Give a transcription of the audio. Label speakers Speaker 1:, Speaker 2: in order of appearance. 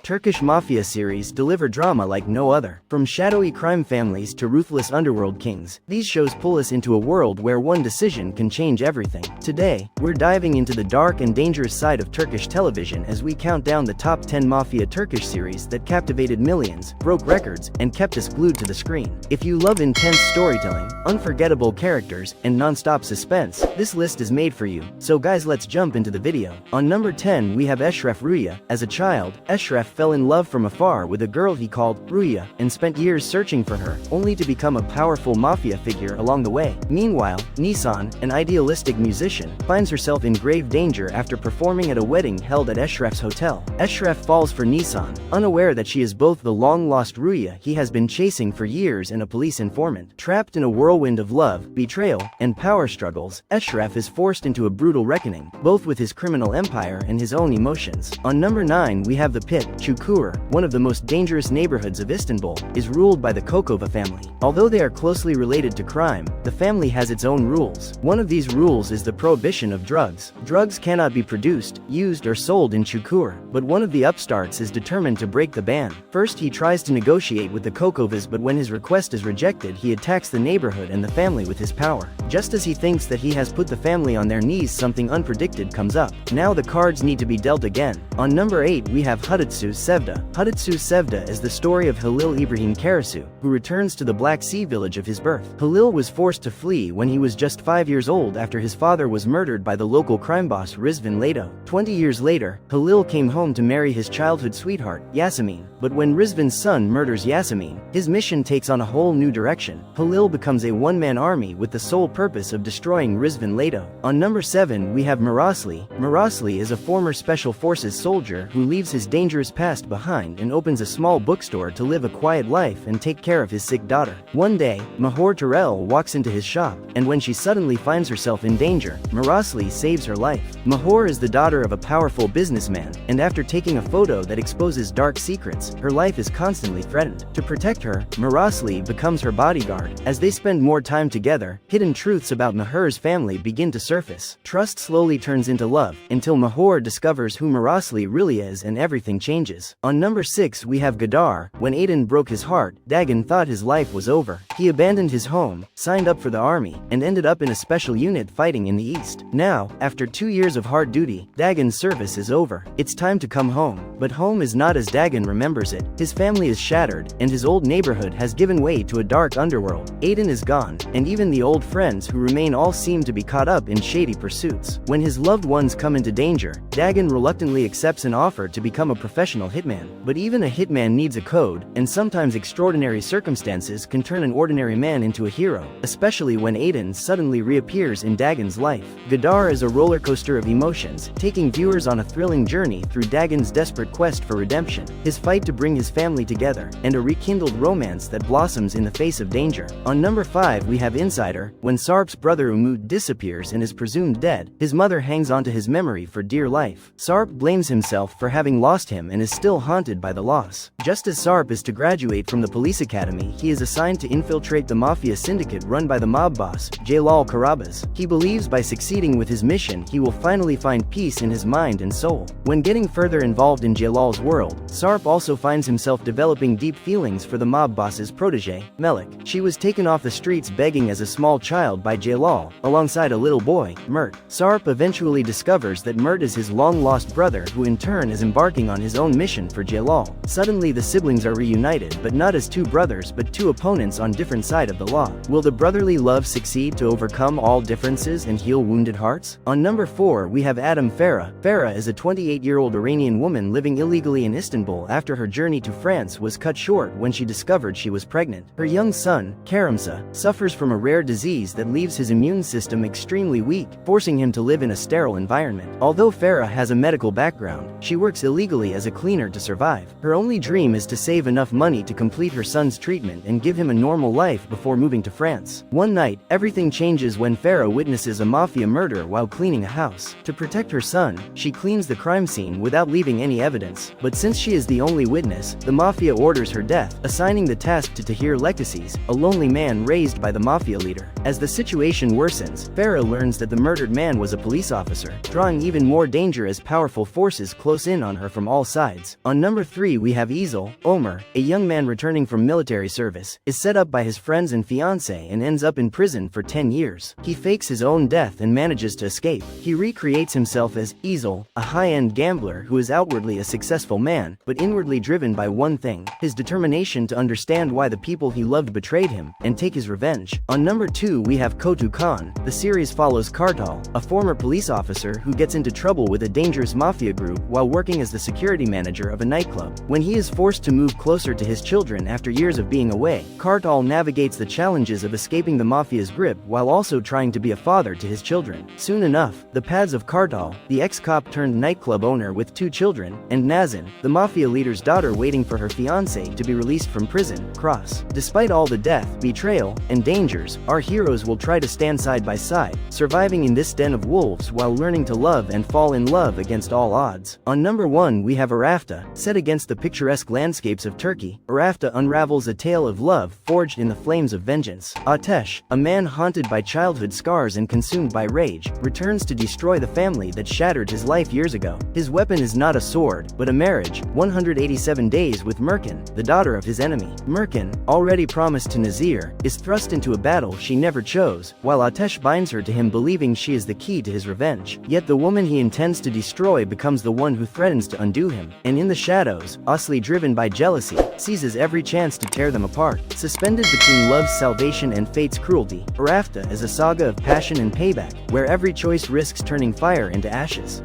Speaker 1: Turkish Mafia series deliver drama like no other. From shadowy crime families to ruthless underworld kings, these shows pull us into a world where one decision can change everything. Today, we're diving into the dark and dangerous side of Turkish television as we count down the top 10 Mafia Turkish series that captivated millions, broke records, and kept us glued to the screen. If you love intense storytelling, unforgettable characters, and non-stop suspense, this list is made for you. So guys, let's jump into the video. On number 10 we have Eshref Ruya. As a child, Eshref fell in love from afar with a girl he called Ruya, and spent years searching for her, only to become a powerful mafia figure along the way. Meanwhile, Nisan, an idealistic musician, finds herself in grave danger after performing at a wedding held at Eshref's hotel. Eshref falls for Nisan, unaware that she is both the long-lost Ruya he has been chasing for years and a police informant. Trapped in a whirlwind of love, betrayal, and power struggles, Eshref is forced into a brutal reckoning, both with his criminal empire and his own emotions. On number 9 we have the Pit. Çukur, one of the most dangerous neighborhoods of Istanbul, is ruled by the Kokova family. Although they are closely related to crime, the family has its own rules. One of these rules is the prohibition of drugs. Drugs cannot be produced, used, or sold in Çukur, but one of the upstarts is determined to break the ban. First he tries to negotiate with the Kokovas, but when his request is rejected he attacks the neighborhood and the family with his power. Just as he thinks that he has put the family on their knees, something unpredicted comes up. Now the cards need to be dealt again. On number 8 we have Hudutsuz Sevda. Hudutsuz Sevda is the story of Halil İbrahim Karasu, who returns to the Black Sea village of his birth. Halil was forced to flee when he was just 5 years old after his father was murdered by the local crime boss Rizvan Leto. 20 years later, Halil came home to marry his childhood sweetheart, Yasemin. But when Rizvan's son murders Yasemin, his mission takes on a whole new direction. Halil becomes a one-man army with the sole purpose of destroying Rizvan Leto. On number 7 we have Marasli. Marasli is a former special forces soldier who leaves his dangerous past behind and opens a small bookstore to live a quiet life and take care of his sick daughter. One day, Mahor Terrell walks into his shop, and when she suddenly finds herself in danger, Marasli saves her life. Mahor is the daughter of a powerful businessman, and after taking a photo that exposes dark secrets, her life is constantly threatened. To protect her, Marasli becomes her bodyguard. As they spend more time together, hidden truths about Mahor's family begin to surface. Trust slowly turns into love, until Mahor discovers who Marasli really is and everything changes. On number 6 we have Gaddar. When Adim broke his heart, Dagan thought his life was over. He abandoned his home, signed up for the army, and ended up in a special unit fighting in the east. Now, after 2 years of hard duty, Dagan's service is over. It's time to come home. But home is not as Dagan remembers it. His family is shattered, and his old neighborhood has given way to a dark underworld. Aiden is gone, and even the old friends who remain all seem to be caught up in shady pursuits. When his loved ones come into danger, Dagan reluctantly accepts an offer to become a professional hitman. But even a hitman needs a code, and sometimes extraordinary circumstances can turn an ordinary man into a hero, especially when Aiden suddenly reappears in Dagan's life. Gaddar is a roller coaster of emotions, taking viewers on a thrilling journey through Dagan's desperate quest for redemption, his fight to bring his family together, and a rekindled romance that blossoms in the face of danger. On number 5 we have Insider. When Sarp's brother Umut disappears and is presumed dead, his mother hangs onto his memory for dear life. Sarp blames himself for having lost him and is still haunted by the loss. Just as Sarp is to graduate from the police academy, he is assigned to infiltrate the mafia syndicate run by the mob boss, Jalal Karabas. He believes by succeeding with his mission he will finally find peace in his mind and soul. When getting further involved in Jalal's world, Sarp also finds himself developing deep feelings for the mob boss's protege, Melik. She was taken off the streets begging as a small child by Jalal, alongside a little boy, Mert. Sarp eventually discovers that Mert is his long-lost brother, who in turn is embarking on his own mission for Jalal. Suddenly the siblings are reunited, but not as two brothers but two opponents on different sides of the law. Will the brotherly love succeed to overcome all differences and heal wounded hearts? On number 4 we have Adim Farah. Farah is a 28-year-old Iranian woman living illegally in Istanbul after her journey to France was cut short when she discovered she was pregnant. Her young son, Karamsa, suffers from a rare disease that leaves his immune system extremely weak, forcing him to live in a sterile environment. Although Farah has a medical background, she works illegally as a cleaner to survive. Her only dream is to save enough money to complete her son's treatment and give him a normal life before moving to France. One night, everything changes when Farah witnesses a mafia murder while cleaning a house. To protect her son, she cleans the crime scene without leaving any evidence. But since she is the only witness, the mafia orders her death, assigning the task to Tahir Lektasis, a lonely man raised by the mafia leader. As the situation worsens, Farah learns that the murdered man was a police officer, drawing even more danger as powerful forces close in on her from all sides. sides. On number 3 we have Ezel. Omer, a young man returning from military service, is set up by his friends and fiancé and ends up in prison for 10 years. He fakes his own death and manages to escape. He recreates himself as Ezel, a high-end gambler who is outwardly a successful man, but inwardly driven by one thing: his determination to understand why the people he loved betrayed him, and take his revenge. On number 2 we have Kotu Kan. The series follows Kartal, a former police officer who gets into trouble with a dangerous mafia group while working as the security manager of a nightclub. When he is forced to move closer to his children after years of being away, Kartal navigates the challenges of escaping the mafia's grip while also trying to be a father to his children. Soon enough, the paths of Kartal, the ex-cop turned nightclub owner with 2 children, and Nazan, the mafia leader's daughter waiting for her fiancé to be released from prison, cross. Despite all the death, betrayal, and dangers, our heroes will try to stand side by side, surviving in this den of wolves while learning to love and fall in love against all odds. On number 1 we have Arafta. Set against the picturesque landscapes of Turkey, Arafta unravels a tale of love forged in the flames of vengeance. Atesh, a man haunted by childhood scars and consumed by rage, returns to destroy the family that shattered his life years ago. His weapon is not a sword, but a marriage, 187 days with Merkin, the daughter of his enemy. Merkin, already promised to Nazir, is thrust into a battle she never chose, while Atesh binds her to him believing she is the key to his revenge. Yet the woman he intends to destroy becomes the one who threatens to undo him, and in the shadows, Asli, driven by jealousy, seizes every chance to tear them apart. Suspended between love's salvation and fate's cruelty, Arafta is a saga of passion and payback, where every choice risks turning fire into ashes.